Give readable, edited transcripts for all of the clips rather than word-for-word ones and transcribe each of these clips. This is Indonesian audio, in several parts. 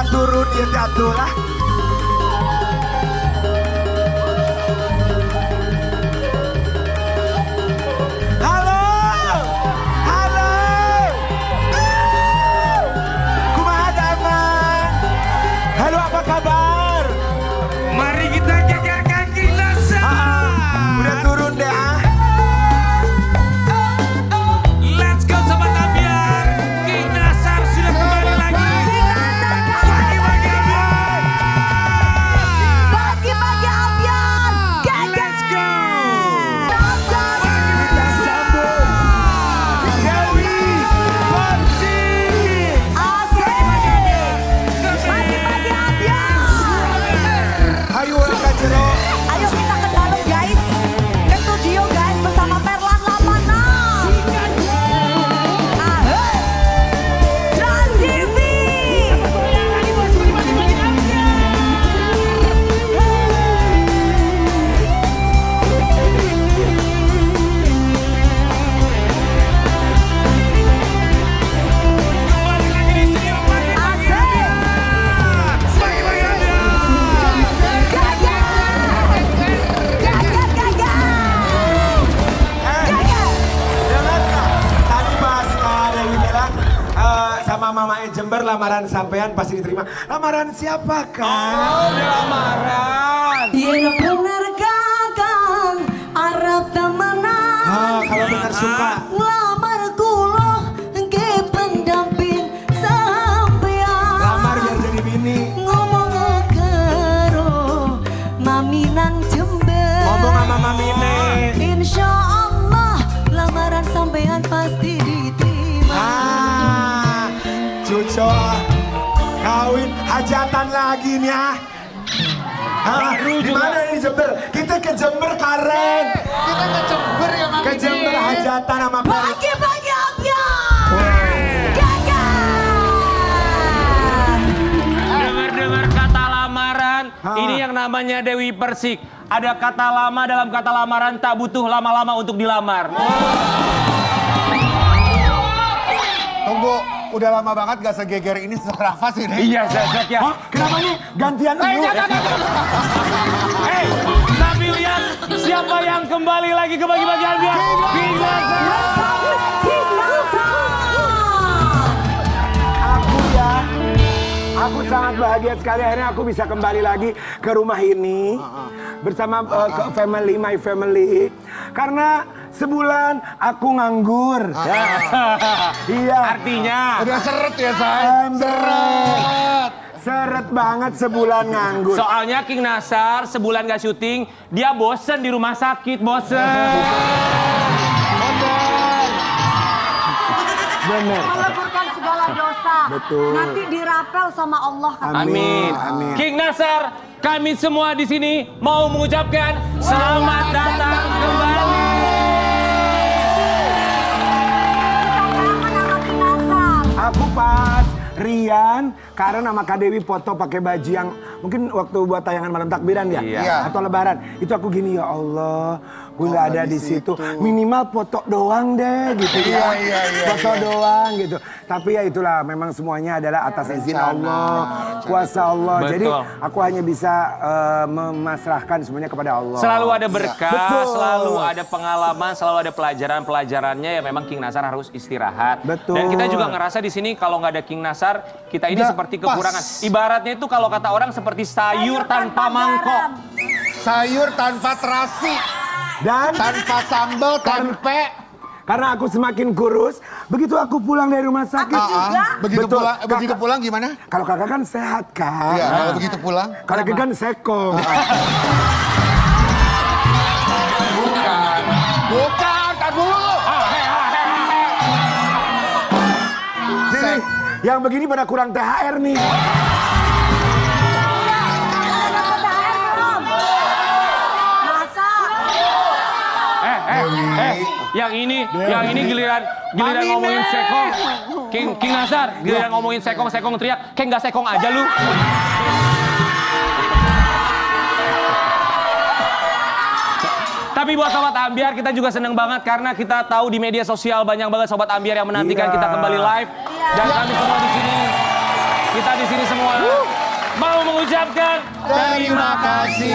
Silakan turun ya jatuh lah. Halo, halo. Kumaha damang? Halo, apa kabar? Mari kita gegarkan Kinasar. Udah turun deh ah. Let's go Sobat Ambiar. Kinasar sudah kembali lagi. Bagi-bagi Ambiar. Bagi-bagi Ambiar. Let's go. Kita sambut Dewi Persik. Asik. Bagi-bagi Ambiar. Hayu angkat jero. Ayo kita ke dalam guys. Ke studio guys bersama Perlan Lamana. Trans TV. Kembali lagi di studio. Asik. Bagi-bagi Ambiar. Gagal. Dengar nggak? Tadi pas Dewi bilang sama Mama Jember lamaran sampean pasti diterima. Lamaran siapa kan? Lamaran. Yang benar gagal Arab temenan. Kalau benar suka. Lamar kulo ke pendamping sampean. Lamar biar jadi bini. Ngomong karo Mami nang Jember. Ngomong sama Mami Ne. Insya Allah lamaran sampean pasti diterima. Cuco kawin hajatan lagi nih ah. Di mana ini Jember? Kita ke Jember Karen. Kita ke Jember ya Mami. Ke Jember hajatan sama Karen. Bagi-bagi Ambiar. Gagal. Dengar-dengar kata lamaran, ini yang namanya Dewi Persik. Ada kata lama dalam kata lamaran, tak butuh lama-lama untuk dilamar. Tunggu, udah lama banget gak segeger ini serafas ini. Iya, Zazak ya. Kenapa nih gantian dulu? Hei, tapi lihat siapa yang kembali lagi ke bagi-bagi Ambiar. Aku sangat bahagia sekali akhirnya aku bisa kembali lagi ke rumah ini bersama ke family, my family. Karena sebulan aku nganggur. Iya. Artinya, Udah seret ya say. Seret. Seret banget sebulan nganggur. soalnya King Nasar sebulan gak syuting, dia bosen di rumah sakit, bosen. Bener. Meleburkan segala dosa. Betul. Nanti dirapel sama Allah. Amin. Amin. King Nasar, kami semua di sini mau mengucapkan selamat datang kembali. Aku pas Rian, Karen sama Kak Dewi foto pakai baju yang mungkin waktu buat tayangan malam takbiran ya, Iya. atau lebaran. Itu aku gini, ya Allah, gue nggak ada di situ. Minimal foto doang deh, gitu ya. Iya. Foto doang gitu. Tapi ya itulah, memang semuanya adalah atas izin Allah, kuasa Allah. Betul. Jadi aku hanya bisa memasrahkan semuanya kepada Allah. Selalu ada berkah, Betul. selalu ada pengalaman, selalu ada pelajaran-pelajarannya ya memang King Nasar harus istirahat. Betul. Dan kita juga ngerasa di sini kalau nggak ada King Nasar, kita ini Nggak seperti pas. kekurangan. Ibaratnya itu kalau kata orang seperti sayur tanpa mangkok. Sayur tanpa terasi, Dan tanpa sambal, tempe. karena aku semakin kurus, begitu aku pulang dari rumah sakit. Begitu Betul. pulang, begitu Kakak- pulang gimana? Kalau kakak kan sehat kan? Iya, kalau begitu pulang. Kalau kakak kan sekong. Bukan, tak dulu. Jadi yang begini pada kurang THR nih. Yang ini giliran ngomongin sekong. King Nasar, giliran ngomongin sekong teriak, kayak nggak sekong aja lu. Tapi buat Sobat Ambiar kita juga seneng banget karena kita tahu di media sosial banyak banget Sobat Ambiar yang menantikan Iya. kita kembali live dan kami semua di sini kita di sini semua mau mengucapkan terima kasih.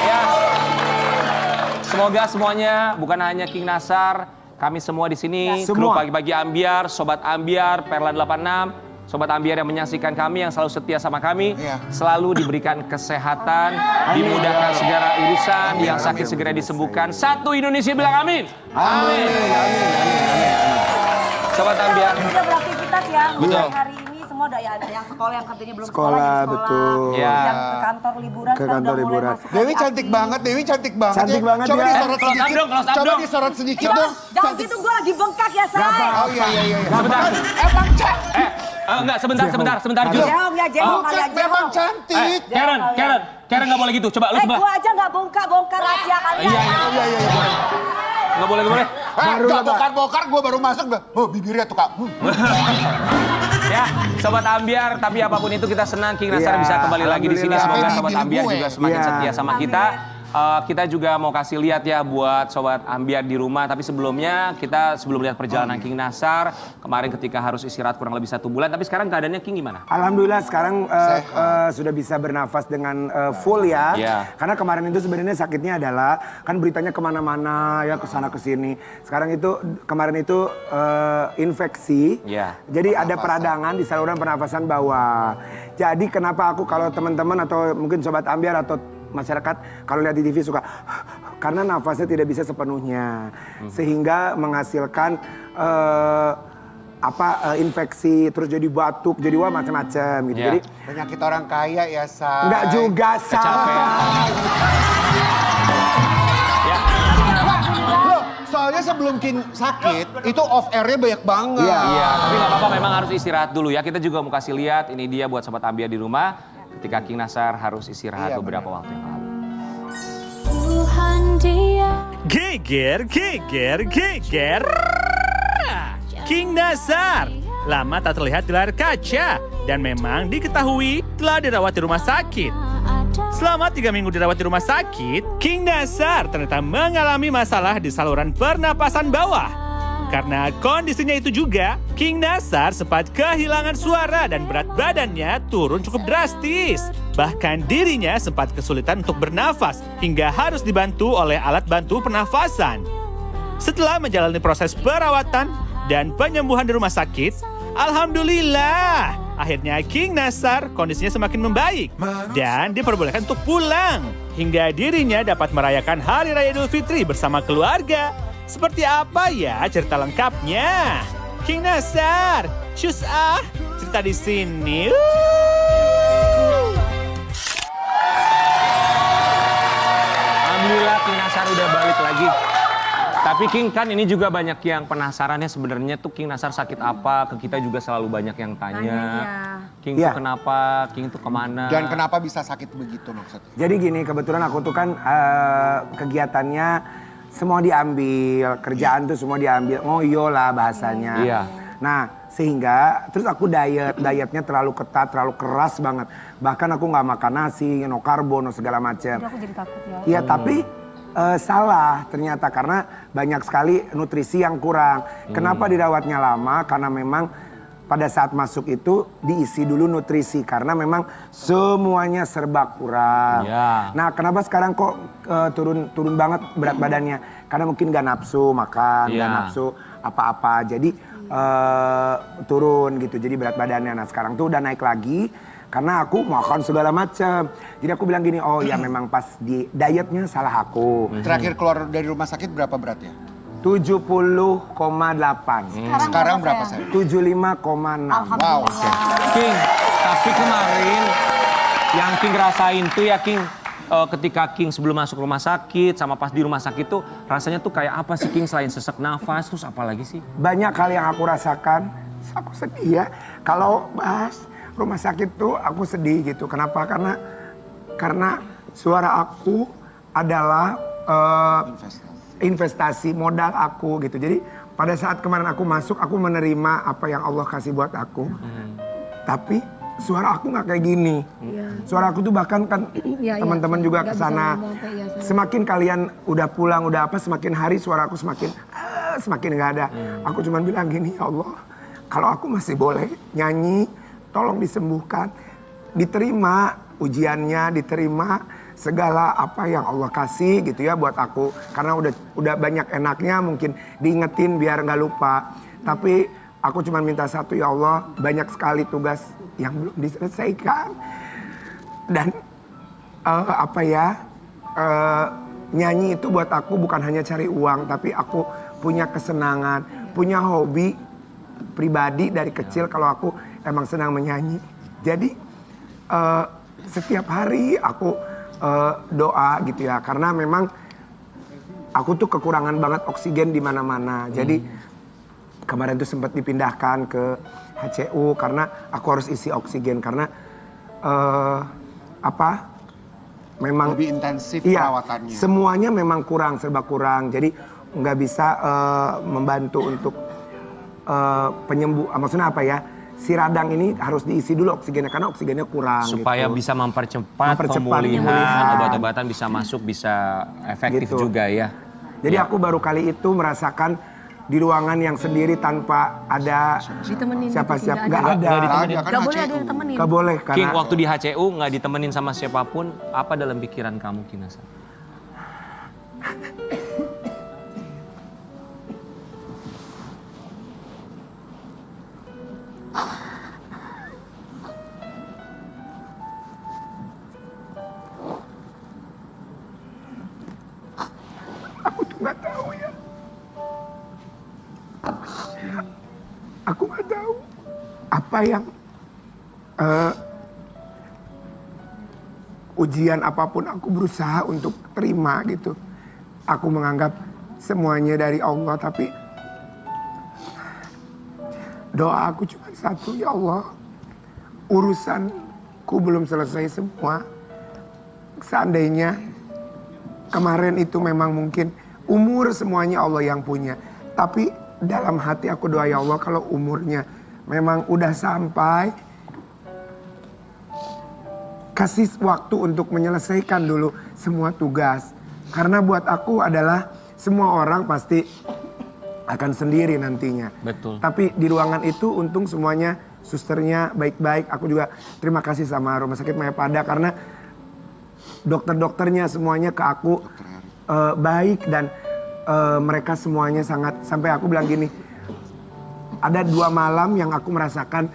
Ya. Semoga semuanya bukan hanya King Nasar, kami semua di sini, kru Pagi-Pagi Ambiar, Sobat Ambiar, Perla 86, Sobat Ambiar yang menyaksikan kami, yang selalu setia sama kami, selalu diberikan kesehatan, dimudahkan segala urusan, yang sakit segera disembuhkan. Satu Indonesia bilang amin. Amin. Sobat Ambiar. Sudah beraktivitas ya. Betul. Hari ini semua udah ya, ada yang sekolah yang katanya belum Sekolah, sekolah. betul. Ya. Yang ke kantor liburan. Ke sekarang kantor udah mulai liburan. masuk Dewi lagi cantik aktif. banget, Dewi cantik banget. Cantik banget Coba ya. disorot Close up sedikit. dong, close up Coba dong. disorot sedikit Jangan, dong. jangan gitu, gue lagi bengkak ya, Say. Oh iya. Sebentar. Emang cantik. Enggak, sebentar, Jus. Jehong ya, Jehong kalian Memang Jehong. cantik. Karen nggak boleh gitu. Coba lu sebelah. Gue aja nggak bongkar rahasia kalian. Iya. Nggak boleh. Baru Gak lah, Pak. bokar, gue baru masuk. Oh, bibirnya tuh, Kak. Ya, Sobat Ambiar, tapi apapun itu kita senang King Nasar Iya, bisa kembali lagi di sini. alhamdulillah. Semoga Sobat Ini Ambiar gue. juga semakin Iya. setia sama kita. Kita juga mau kasih lihat ya buat Sobat Ambiar di rumah. Tapi sebelumnya, sebelum lihat perjalanan King Nasar, kemarin ketika harus istirahat kurang lebih 1 bulan. Tapi sekarang keadaannya King gimana? Alhamdulillah sekarang sudah bisa bernafas dengan full ya. Iya. Karena kemarin itu sebenarnya sakitnya adalah kan beritanya kemana-mana ya kesana kesini. Sekarang itu kemarin itu infeksi. Iya. Jadi ada peradangan di saluran pernafasan bawah. Jadi kenapa aku kalau teman-teman atau mungkin Sobat Ambiar atau masyarakat kalau lihat di TV suka karena nafasnya tidak bisa sepenuhnya sehingga menghasilkan infeksi terus jadi batuk jadi macam-macam gitu. Yeah. Jadi Penyakit orang kaya ya, Say. enggak juga Loh, soalnya sebelum King sakit, itu off air-nya banyak banget. Iya, tapi nggak apa-apa, memang harus istirahat dulu ya. Kita juga mau kasih lihat, ini dia buat Sobat Ambiar di rumah. Ketika King Nasar harus istirahat beberapa waktu yang lalu. Geger. King Nasar lama tak terlihat di layar kaca dan memang diketahui telah dirawat di rumah sakit. Selama 3 minggu dirawat di rumah sakit, King Nasar ternyata mengalami masalah di saluran pernapasan bawah. Karena kondisinya itu juga, King Nasar sempat kehilangan suara dan berat badannya turun cukup drastis. Bahkan dirinya sempat kesulitan untuk bernafas hingga harus dibantu oleh alat bantu pernafasan. Setelah menjalani proses perawatan dan penyembuhan di rumah sakit, alhamdulillah, akhirnya King Nasar kondisinya semakin membaik dan diperbolehkan untuk pulang. Hingga dirinya dapat merayakan Hari Raya Idul Fitri bersama keluarga. Seperti apa ya cerita lengkapnya? King Nasar, cus cerita di sini. Alhamdulillah King Nasar udah balik lagi. Tapi King kan ini juga banyak yang penasarannya sebenarnya tuh King Nasar sakit apa? Ke kita juga selalu banyak yang tanya. King Iya. tuh kenapa? King tuh kemana? Dan kenapa bisa sakit begitu maksudnya? Jadi gini, kebetulan aku tuh kan kegiatannya semua diambil, kerjaan tuh semua diambil, ngoyo lah bahasanya. Iya. Nah, sehingga terus aku dietnya terlalu ketat, terlalu keras banget. Bahkan aku nggak makan nasi, no karbo, no segala macam. Aku jadi takut ya. Iya, tapi salah ternyata karena banyak sekali nutrisi yang kurang. Kenapa dirawatnya lama? Karena memang pada saat masuk itu diisi dulu nutrisi karena memang semuanya serba kurang. Ya. Nah, kenapa sekarang kok turun banget berat badannya? Karena mungkin gak nafsu makan, gak nafsu apa-apa. Jadi turun gitu. Jadi berat badannya. Nah, sekarang tuh udah naik lagi karena aku makan segala macam. Jadi aku bilang gini, oh ya memang pas di dietnya salah aku. Terakhir keluar dari rumah sakit berapa beratnya? 70,8. Sekarang berapa saya? 75,6. Wow. King, tapi kemarin yang King rasain tuh ya King, ketika King sebelum masuk rumah sakit sama pas di rumah sakit tuh rasanya tuh kayak apa sih King selain sesak nafas terus apa lagi sih? Banyak hal yang aku rasakan, aku sedih ya. Kalau bahas rumah sakit tuh aku sedih gitu. Kenapa? Karena suara aku adalah investasi modal aku gitu. Jadi pada saat kemarin aku masuk, aku menerima apa yang Allah kasih buat aku. Tapi suara aku nggak kayak gini. Suara aku tuh bahkan kan teman-teman juga kesana. Semakin kalian udah pulang, udah apa, semakin hari suara aku semakin nggak ada. Aku cuma bilang gini, ya Allah, kalau aku masih boleh nyanyi, tolong disembuhkan. Diterima ujiannya, diterima segala apa yang Allah kasih gitu ya buat aku. Karena udah banyak enaknya, mungkin diingetin biar nggak lupa. Tapi aku cuma minta satu, ya Allah, banyak sekali tugas yang belum diselesaikan. Dan nyanyi itu buat aku bukan hanya cari uang, tapi aku punya kesenangan, punya hobi pribadi dari kecil kalau aku emang senang menyanyi. Jadi setiap hari aku doa gitu ya, karena memang aku tuh kekurangan banget oksigen di mana-mana. Jadi kemarin tuh sempat dipindahkan ke HCU karena aku harus isi oksigen karena memang Lebih intensif iya, perawatannya. semuanya memang kurang, serba kurang. Jadi nggak bisa membantu untuk penyembuh. Maksudnya apa ya? Si radang ini harus diisi dulu oksigennya karena oksigennya kurang. Supaya gitu. bisa mempercepat pemulihan, obat-obatan bisa masuk, bisa efektif Gitu. juga ya. Jadi Ya. aku baru kali itu merasakan di ruangan yang sendiri tanpa ada Ditemenin siapa-siapa. gitu, Nggak nggak ada. ditemenin. Kan Gak boleh HCU. ada yang temenin. Nggak boleh King, karena waktu di HCU nggak ditemenin sama siapapun, apa dalam pikiran kamu, King Nasar? aku tuh nggak tahu ya. Aku nggak tahu apa yang ujian apapun aku berusaha untuk terima gitu. Aku menganggap semuanya dari Allah, tapi doa aku cuma satu, ya Allah, urusanku belum selesai semua. Seandainya kemarin itu memang mungkin umur semuanya Allah yang punya, tapi dalam hati aku doa, ya Allah, kalau umurnya memang udah sampai, kasih waktu untuk menyelesaikan dulu semua tugas. Karena buat aku adalah semua orang pasti akan sendiri nantinya. Betul. Tapi di ruangan itu untung semuanya susternya baik-baik. Aku juga terima kasih sama Rumah Sakit Mayapada karena dokter-dokternya semuanya ke aku baik dan mereka semuanya sangat, sampai aku bilang gini, ada 2 malam yang aku merasakan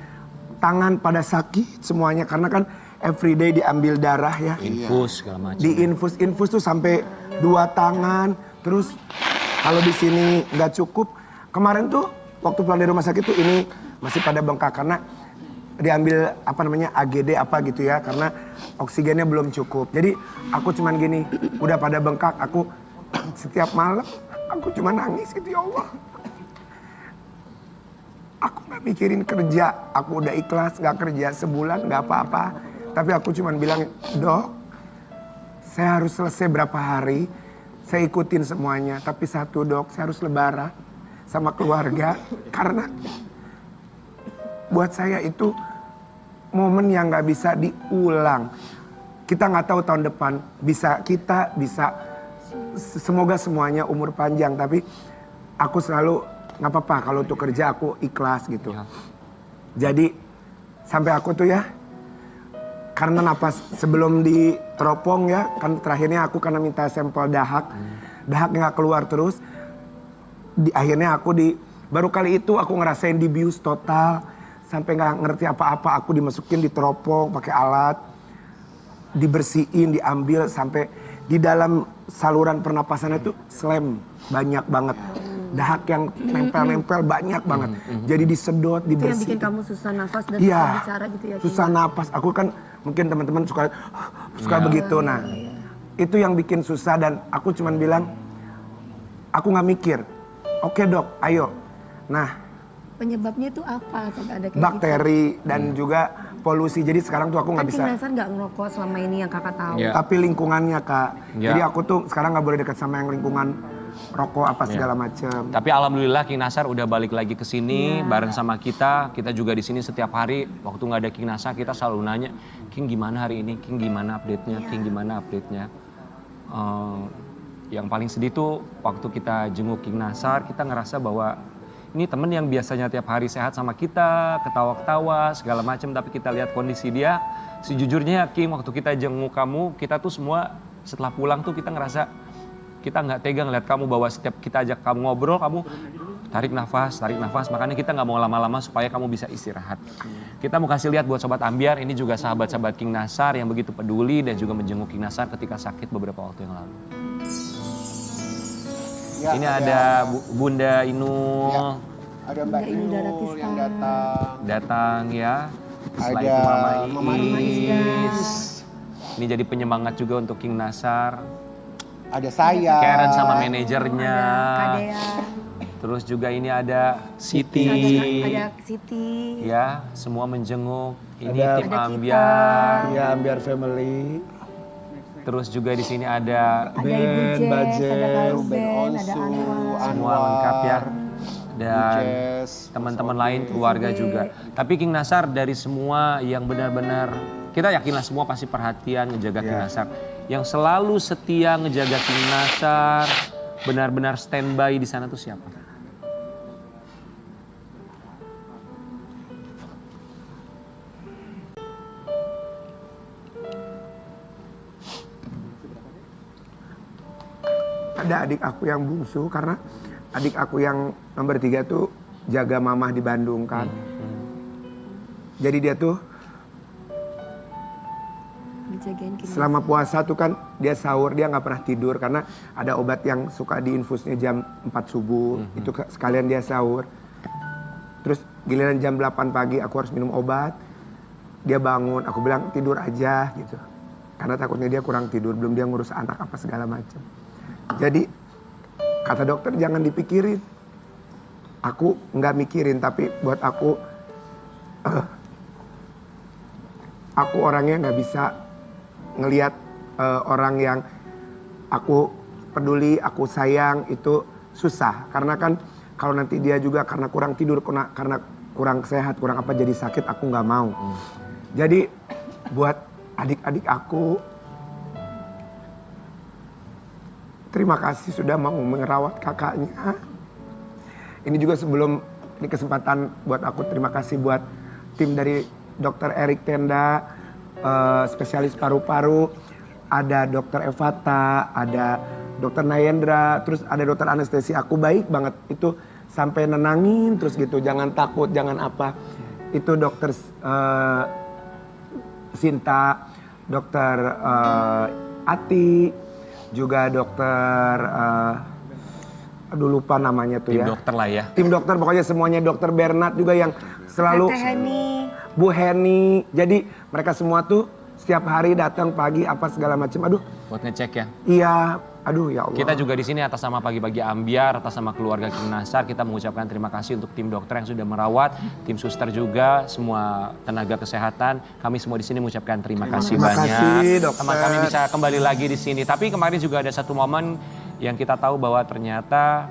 tangan pada sakit semuanya karena kan everyday diambil darah ya. Infus segala macam. Di infus tuh sampai 2 tangan. Terus kalau di sini nggak cukup. Kemarin tuh waktu pulang dari rumah sakit tuh ini masih pada bengkak karena diambil apa namanya AGD apa gitu ya, karena oksigennya belum cukup. Jadi aku cuman gini, udah pada bengkak, aku setiap malam aku cuma nangis gitu, ya Allah. Aku nggak mikirin kerja, aku udah ikhlas nggak kerja sebulan nggak apa-apa. Tapi aku cuman bilang, Dok, saya harus selesai berapa hari, saya ikutin semuanya. Tapi satu, Dok, saya harus lebaran sama keluarga. Karena buat saya itu momen yang gak bisa diulang. Kita gak tahu tahun depan kita bisa semoga semuanya umur panjang. Tapi aku selalu gak apa-apa kalau untuk kerja aku ikhlas gitu. Ya. Jadi sampai aku tuh ya, karena napas sebelum diteropong ya, kan terakhirnya aku karena minta sampel dahak. Dahaknya gak keluar terus. Akhirnya aku baru kali itu aku ngerasain dibius total. Sampai gak ngerti apa-apa, aku dimasukin, diteropong pakai alat. Dibersihin, diambil sampai di dalam saluran pernapasannya itu slam banyak banget. Dahak yang nempel-nempel banyak banget. Jadi disedot, Itu yang bikin dibersihin. kamu susah nafas dan Iya, susah bicara gitu ya. susah napas. Aku kan mungkin teman-teman suka begitu. Nah, itu yang bikin susah dan aku cuman bilang, aku nggak mikir. Oke Dok, ayo. Nah, Penyebabnya itu apa sampai ada kayak bakteri dan juga polusi. Jadi sekarang tuh aku gitu? nggak Kan bisa. King Nasar nggak ngerokok selama ini yang kakak tahu. Iya. Tapi lingkungannya Kak. Ya. Jadi aku tuh sekarang nggak boleh dekat sama yang lingkungan rokok apa segala macem. Tapi alhamdulillah King Nasar udah balik lagi ke sini bareng sama kita. Kita juga di sini setiap hari. Waktu nggak ada King Nasar kita selalu nanya, King gimana hari ini? King gimana update-nya? King gimana update-nya? Yang paling sedih tuh waktu kita jenguk King Nasar, kita ngerasa bahwa ini temen yang biasanya tiap hari sehat sama kita, ketawa-ketawa, segala macam. Tapi kita lihat kondisi dia, sejujurnya King, waktu kita jenguk kamu, kita tuh semua setelah pulang tuh kita ngerasa, kita nggak tega ngeliat kamu bahwa setiap kita ajak kamu ngobrol, kamu tarik nafas. Makanya kita nggak mau lama-lama supaya kamu bisa istirahat. Kita mau kasih lihat buat Sobat Ambiar, ini juga sahabat-sahabat King Nasar yang begitu peduli dan juga menjenguk King Nasar ketika sakit beberapa waktu yang lalu. Ya, Ini ada Bunda Inul. Ya, ada Mbak Inul yang Datang ya. Setelah Ada itu Mama Mama Iis. Iis. Ini jadi penyemangat juga untuk King Nasar. Ada saya. Karen sama manajernya. Kadea. Terus juga ini ada Siti. Ada Siti. Ya, semua menjenguk. Ini Ada- tim Ada kita. Ambiar. Ya, Ambiar Family. Terus juga di sini ada Ada Ibu Jess, Bajet, ada Kak Ruben Ruben, ada Onsu, Anwar. semua lengkap ya. Dan Jess, teman-teman lain, keluarga juga. Tapi King Nasar dari semua yang benar-benar, kita yakinlah semua pasti perhatian ngejaga King Nasar. Yang selalu setia ngejaga King Nasar, benar-benar standby di sana tuh siapa? Ada adik aku yang bungsu karena adik aku yang nomor 3 tuh jaga mamah di Bandung kan. Jadi dia tuh Dijagain kita. selama puasa tuh kan dia sahur, dia nggak pernah tidur karena ada obat yang suka diinfusnya jam 4 subuh. Itu sekalian dia sahur. Terus giliran jam 8 pagi aku harus minum obat. Dia bangun, aku bilang tidur aja gitu. Karena takutnya dia kurang tidur, belum dia ngurus anak apa segala macam. Jadi kata dokter jangan dipikirin. Aku nggak mikirin, tapi buat aku orangnya nggak bisa ngelihat orang yang aku peduli, aku sayang itu susah. Karena kan kalau nanti dia juga karena kurang tidur, karena kurang sehat, kurang apa jadi sakit, aku nggak mau. Jadi buat adik-adik aku, terima kasih sudah mau merawat kakaknya. Ini juga sebelum ini kesempatan buat aku terima kasih buat tim dari Dr. Erik Tenda, spesialis paru-paru, ada Dr. Evata, ada Dr. Nayendra, terus ada dokter anestesi. Aku baik banget itu sampai nenangin terus gitu, jangan takut, jangan apa. Itu Dr. Sinta, Dr. Ati, juga dokter, aduh lupa namanya tuh Tim ya. dokter lah ya. Tim dokter pokoknya semuanya, dokter Bernard juga yang selalu. Teh Heni. Bu Heni, jadi mereka semua tuh setiap hari datang pagi apa segala macam. Aduh, Buat ngecek ya. iya, aduh ya Allah. Kita juga di sini atas nama Pagi-Pagi Ambiar, atas nama keluarga King Nasar, kita mengucapkan terima kasih untuk tim dokter yang sudah merawat, tim suster juga, semua tenaga kesehatan. Kami semua di sini mengucapkan terima kasih Terima banyak. kasih, dokter. Teman kami bisa kembali lagi di sini. Tapi kemarin juga ada satu momen yang kita tahu bahwa ternyata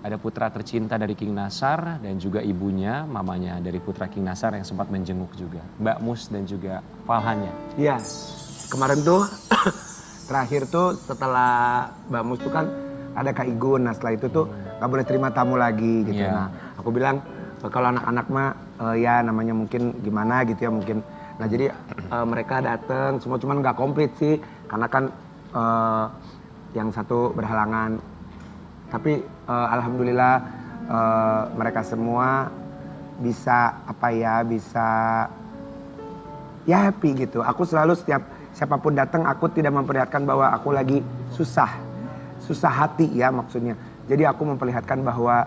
ada putra tercinta dari King Nasar dan juga ibunya, mamanya dari putra King Nasar yang sempat menjenguk juga. Mbak Mus dan juga Falhan ya. Iya, kemarin tuh terakhir tuh setelah Mbak Mus tuh kan ada Kak Igun. Nah setelah itu tuh gak boleh terima tamu lagi gitu. Iya. Nah aku bilang kalau anak-anak mah ya namanya mungkin gimana gitu ya mungkin. Nah jadi mereka datang semua, cuman gak komplit sih karena kan yang satu berhalangan. Tapi alhamdulillah mereka semua bisa apa ya, bisa ya happy gitu. Aku selalu setiap siapapun datang aku tidak memperlihatkan bahwa aku lagi susah hati ya maksudnya. Jadi aku memperlihatkan bahwa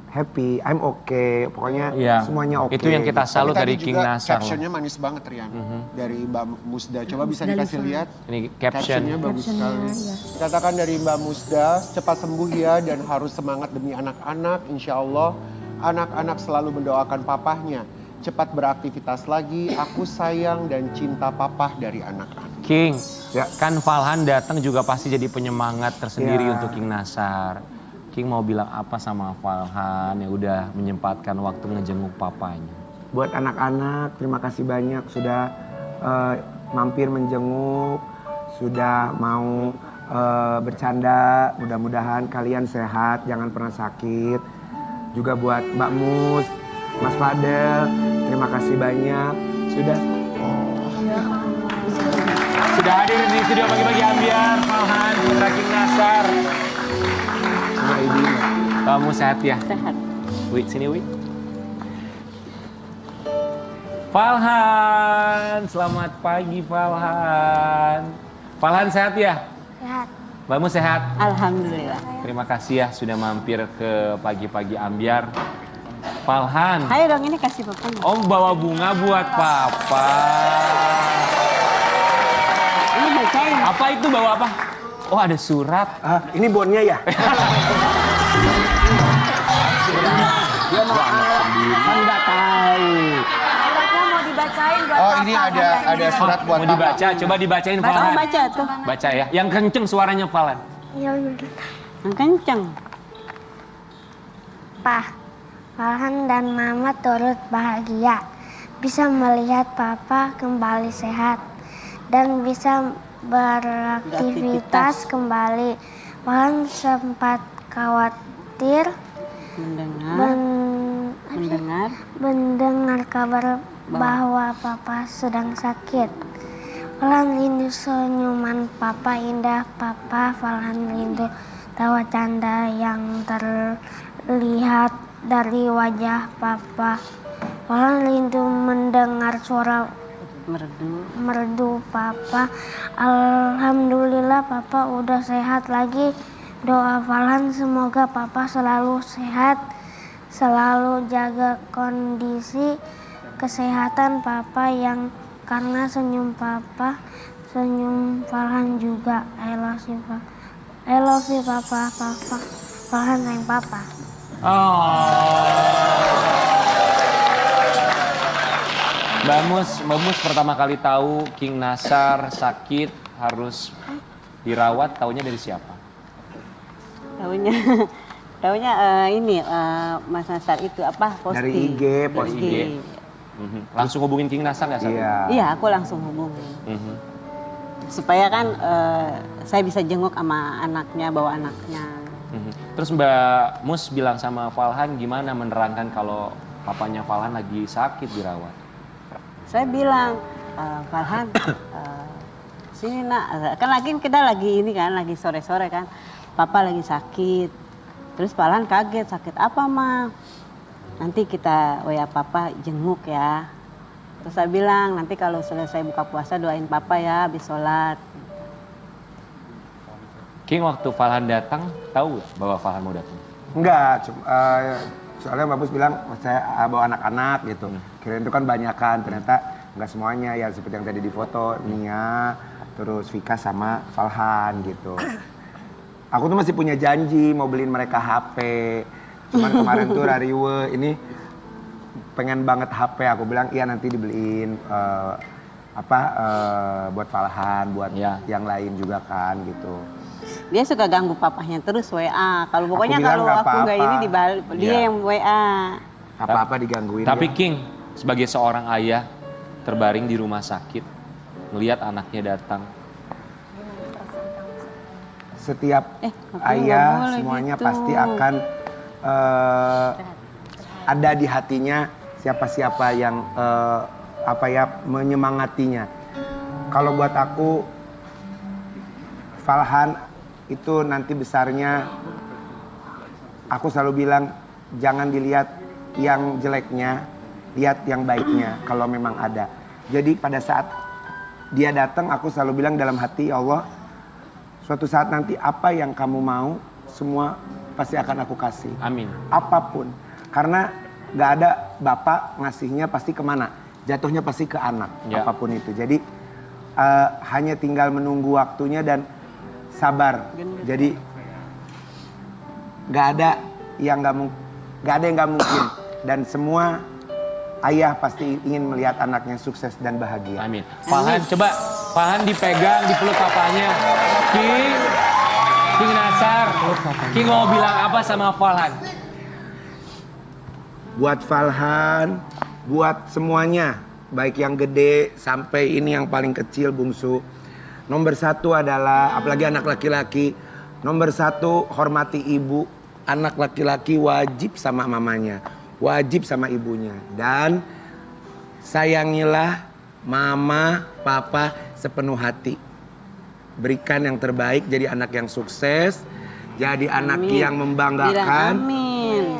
happy, I'm okay, pokoknya Iya. semuanya oke. Itu yang kita salut Tapi dari tadi King juga Nasar. captionnya manis banget Rian. Dari Mbak Musda. Coba bisa Musda dikasih Liva. lihat. Ini caption. Captionnya bagus sekali. ya. Katakan dari Mbak Musda, cepat sembuh ya dan harus semangat demi anak-anak. Insya Allah anak-anak selalu mendoakan papahnya. Cepat beraktivitas lagi, aku sayang dan cinta papah dari anak-anak. King, Ya. kan Falhan datang juga pasti jadi penyemangat tersendiri Ya. untuk King Nasar. King mau bilang apa sama Falhan yang udah menyempatkan waktu ngejenguk papanya? Buat anak-anak terima kasih banyak sudah mampir menjenguk, sudah mau bercanda. Mudah-mudahan kalian sehat, jangan pernah sakit. juga buat Mbak Mus, Mas Fadel, terima kasih banyak sudah hadir di studio Pagi-Pagi Ambyar, Falhan, Putra King Nasar. sama Ibu. Kamu sehat ya? Sehat. Wi, sini Wi. Falhan, selamat pagi Falhan. Falhan sehat ya? Sehat. Mbak Mus sehat? Alhamdulillah. Terima kasih ya sudah mampir ke Pagi-Pagi Ambyar. Falhan. Ayo dong ini kasih papanya. Om bawa bunga buat Papa. Ini bacain. Apa itu bawa apa? Oh ada surat. Ah, ini bonnya ya? Ya maaf, kan nggak tahu. Suratnya mau dibacain buat Oh, Papa. ini ada surat buat Mau Papa. dibaca? Coba dibacain Oh, Falhan. baca tuh. Baca ya. Yang kenceng suaranya Falhan. Yang kenceng. Farhan dan Mama turut bahagia bisa melihat Papa kembali sehat dan bisa beraktivitas kembali. Farhan sempat khawatir mendengar kabar bahwa Papa sedang sakit. Farhan rindu senyuman Papa indah. Farhan rindu tawa canda yang terlihat dari wajah Papa. Farhan rindu mendengar suara merdu Papa. Alhamdulillah Papa udah sehat lagi. Doa Farhan semoga Papa selalu sehat, selalu jaga kondisi kesehatan Papa yang karena senyum Papa, senyum Farhan juga. I love you Papa. I love you Papa. Farhan sayang Papa. Mbak Mus pertama kali tahu King Nasar sakit harus dirawat, taunya dari siapa? Taunya ini Mas Nasar itu apa? Posting. Dari IG, posting. Langsung hubungin King Nasar nggak? Iya. Iya, aku langsung hubungin. Supaya kan saya bisa jenguk sama anaknya, bawa anaknya. Terus Mbak Mus bilang sama Falhan gimana menerangkan kalau papanya Falhan lagi sakit dirawat? Saya bilang, Falhan, sini nak, kan kita lagi ini kan, lagi sore-sore kan, Papa lagi sakit. Terus Falhan kaget, sakit apa Ma? Nanti kita WA Papa jenguk ya. Terus saya bilang, nanti kalau selesai buka puasa doain Papa ya, habis sholat. King waktu Falhan datang, tahu gak bahwa Falhan mau datang? Enggak, soalnya Mbak Mus bilang saya bawa anak-anak gitu. Kirain itu kan banyakan, ternyata enggak semuanya ya seperti yang tadi di foto, Nia, terus Vika sama Falhan gitu. Aku tuh masih punya janji mau beliin mereka HP. Cuman kemarin tuh Rariwe ini pengen banget HP, aku bilang iya nanti dibeliin buat Falhan, buat yang lain juga kan gitu. Dia suka ganggu papahnya terus WA. Kalau pokoknya bilang kalau nggak aku nggak ini dibalik, dia yang WA. Apa-apa digangguin. Tapi ya. King, sebagai seorang ayah terbaring di rumah sakit, melihat anaknya datang. Setiap nggak ayah boleh semuanya gitu. pasti akan ada di hatinya siapa-siapa yang menyemangatinya. Kalau buat aku, Falhan itu nanti besarnya, aku selalu bilang jangan dilihat yang jeleknya, lihat yang baiknya kalau memang ada. Jadi pada saat dia datang, aku selalu bilang dalam hati, ya Allah, suatu saat nanti apa yang kamu mau, semua pasti akan aku kasih. Amin. Apapun. Karena gak ada bapak ngasihnya pasti kemana. Jatuhnya pasti ke anak, apapun itu. Jadi hanya tinggal menunggu waktunya dan sabar. Jadi gak ada yang gak mungkin. Dan semua ayah pasti ingin melihat anaknya sukses dan bahagia. Amin. Falhan, coba Falhan dipegang, dipeluk papanya. King Nasar, King mau bilang apa sama Falhan? Buat Falhan, buat semuanya, baik yang gede sampai ini yang paling kecil bungsu. Nomor satu adalah, apalagi anak laki-laki, nomor satu hormati ibu, anak laki-laki wajib sama mamanya, wajib sama ibunya. Dan sayangilah mama, papa sepenuh hati. Berikan yang terbaik, jadi anak yang sukses, jadi anak yang membanggakan,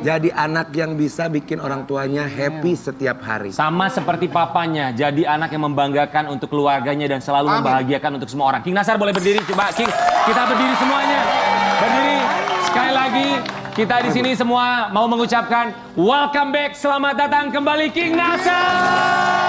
jadi anak yang bisa bikin orang tuanya happy setiap hari. Sama seperti papanya, jadi anak yang membanggakan untuk keluarganya dan selalu membahagiakan untuk semua orang. King Nasar boleh berdiri, coba King. Kita berdiri semuanya. Berdiri. Sekali lagi, kita di sini semua mau mengucapkan welcome back, selamat datang kembali King Nasar.